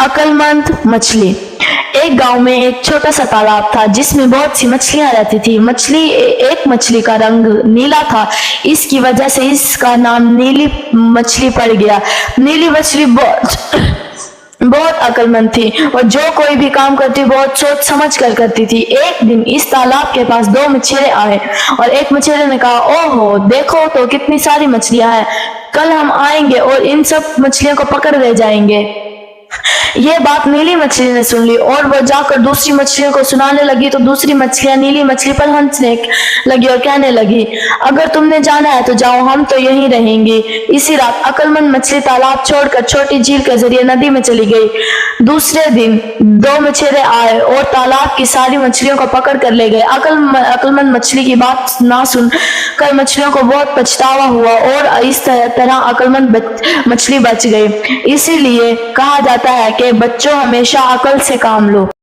अक्लमंद मछली। एक गांव में एक छोटा सा तालाब था जिसमें बहुत सी मछलियां रहती थी। एक मछली का रंग नीला था, इसकी वजह से इसका नाम नीली मछली पड़ गया। नीली मछली बहुत अक्लमंद थी और जो कोई भी काम करती बहुत सोच समझ कर करती थी। एक दिन इस तालाब के पास दो मछेरे आए और एक मछेरे ने कहा, ओहो देखो तो कितनी सारी मछलियां हैं, कल हम आएंगे और इन सब मछलियों को पकड़ ले जाएंगे। ये बात नीली मछली ने सुन ली और वो जाकर दूसरी मछलियों को सुनाने लगी तो दूसरी मछलियां नीली मछली पर हंसने लगी और कहने लगी, अगर तुमने जाना है तो जाओ, हम तो यहीं रहेंगे। इसी रात अक्लमंद मछली तालाब छोड़कर छोटी झील के जरिए नदी में चली गई। दूसरे दिन दो मछेरे आए और तालाब की सारी मछलियों को पकड़ कर ले गए। अक्लमंद मछली की बात ना सुन कर मछलियों को बहुत पछतावा हुआ और इस तरह अक्लमंद मछली बच गई। इसीलिए कहा जाता है कि बच्चों हमेशा अकल से काम लो।